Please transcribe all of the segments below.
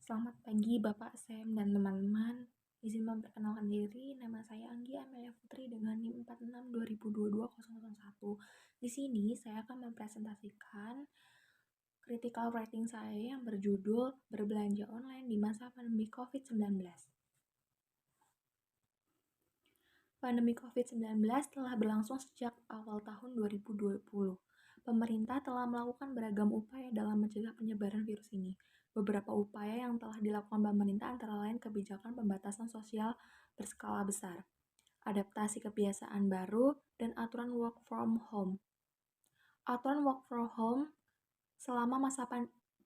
Selamat pagi Bapak Sam dan teman-teman. Izin memperkenalkan diri, nama saya Anggi Amelia Putri dengan NIM 4620220001. Di sini saya akan mempresentasikan critical rating saya yang berjudul Berbelanja Online di Masa Pandemi COVID-19. Pandemi COVID-19 telah berlangsung sejak awal tahun 2020. Pemerintah telah melakukan beragam upaya dalam mencegah penyebaran virus ini. Beberapa upaya yang telah dilakukan pemerintah antara lain kebijakan pembatasan sosial berskala besar, adaptasi kebiasaan baru, dan aturan work from home. Aturan work from home selama masa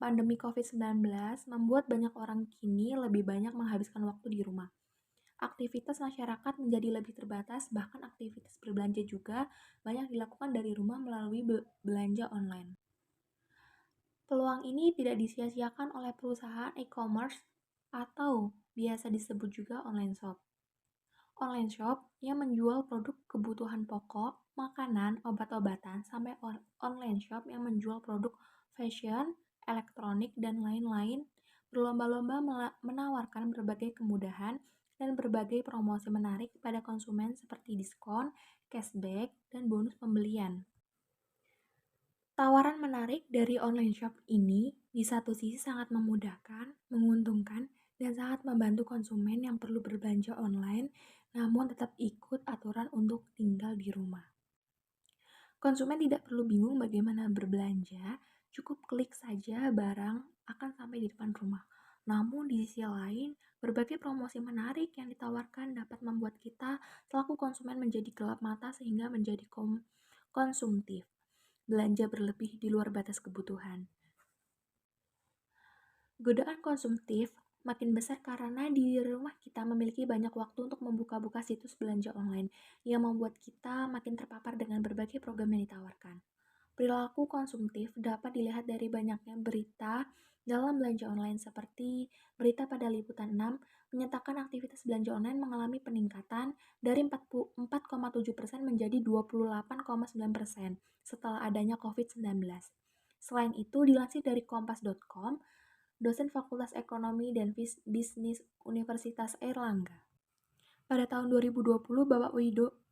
pandemi COVID-19 membuat banyak orang kini lebih banyak menghabiskan waktu di rumah. Aktivitas masyarakat menjadi lebih terbatas, bahkan aktivitas berbelanja juga banyak dilakukan dari rumah melalui belanja online. Peluang ini tidak disia-siakan oleh perusahaan e-commerce atau biasa disebut juga online shop. Online shop yang menjual produk kebutuhan pokok, makanan, obat-obatan, sampai online shop yang menjual produk fashion, elektronik, dan lain-lain berlomba-lomba menawarkan berbagai kemudahan dan berbagai promosi menarik pada konsumen seperti diskon, cashback, dan bonus pembelian. Tawaran menarik dari online shop ini di satu sisi sangat memudahkan, menguntungkan, dan sangat membantu konsumen yang perlu berbelanja online, namun tetap ikut aturan untuk tinggal di rumah. Konsumen tidak perlu bingung bagaimana berbelanja, cukup klik saja barang akan sampai di depan rumah. Namun di sisi lain, berbagai promosi menarik yang ditawarkan dapat membuat kita selaku konsumen menjadi gelap mata sehingga menjadi konsumtif. Belanja berlebih di luar batas kebutuhan. Godaan konsumtif makin besar karena di rumah kita memiliki banyak waktu untuk membuka-buka situs belanja online yang membuat kita makin terpapar dengan berbagai program yang ditawarkan. Perilaku konsumtif dapat dilihat dari banyaknya berita dalam belanja online seperti berita pada Liputan 6 menyatakan aktivitas belanja online mengalami peningkatan dari 44,7% menjadi 28,9% setelah adanya COVID-19. Selain itu, dilansir dari kompas.com, dosen Fakultas Ekonomi dan Bisnis Universitas Airlangga. Pada tahun 2020, Bapak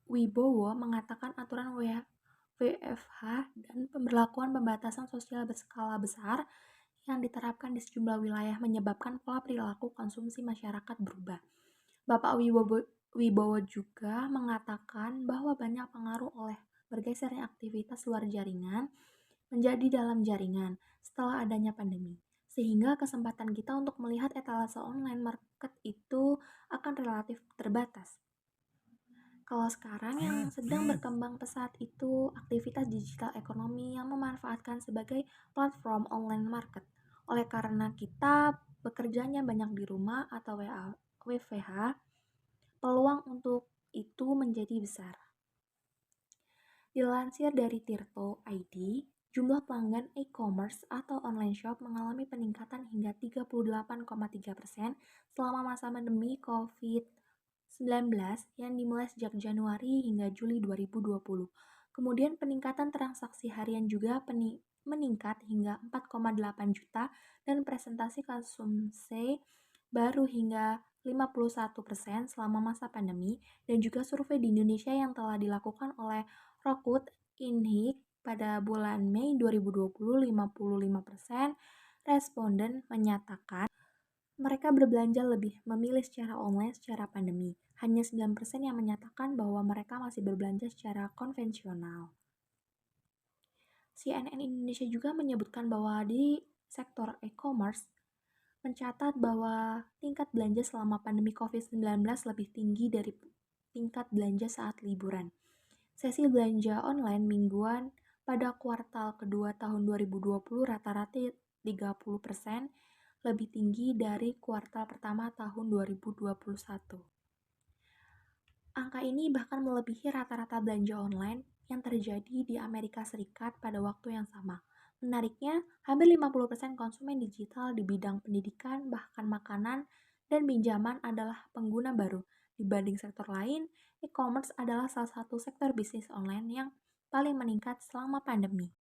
Wibowo mengatakan aturan WFH dan pemberlakuan pembatasan sosial berskala besar yang diterapkan di sejumlah wilayah menyebabkan pola perilaku konsumsi masyarakat berubah. Bapak Wibowo juga mengatakan bahwa banyak pengaruh oleh bergesernya aktivitas luar jaringan menjadi dalam jaringan setelah adanya pandemi, sehingga kesempatan kita untuk melihat etalase online market itu akan relatif terbatas. Kalau sekarang yang sedang berkembang pesat itu aktivitas digital ekonomi yang memanfaatkan sebagai platform online market. Oleh karena kita bekerjanya banyak di rumah atau WFH, peluang untuk itu menjadi besar. Dilansir dari Tirto ID, jumlah pelanggan e-commerce atau online shop mengalami peningkatan hingga 38,3% selama masa pandemi COVID-19 yang dimulai sejak Januari hingga Juli 2020. Kemudian peningkatan transaksi harian juga meningkat hingga 4,8 juta dan presentasi konsumsi baru hingga 51% selama masa pandemi, dan juga survei di Indonesia yang telah dilakukan oleh Rockwood Inc. pada bulan Mei 2020, 55% responden menyatakan mereka berbelanja lebih memilih secara online secara pandemi. Hanya 9% yang menyatakan bahwa mereka masih berbelanja secara konvensional. CNN Indonesia juga menyebutkan bahwa di sektor e-commerce mencatat bahwa tingkat belanja selama pandemi COVID-19 lebih tinggi dari tingkat belanja saat liburan. Sesi belanja online mingguan pada kuartal kedua tahun 2020 rata-rata 30% lebih tinggi dari kuartal pertama tahun 2021. Angka ini bahkan melebihi rata-rata belanja online yang terjadi di Amerika Serikat pada waktu yang sama. Menariknya, hampir 50% konsumen digital di bidang pendidikan, bahkan makanan, dan pinjaman adalah pengguna baru. Dibanding sektor lain, e-commerce adalah salah satu sektor bisnis online yang paling meningkat selama pandemi.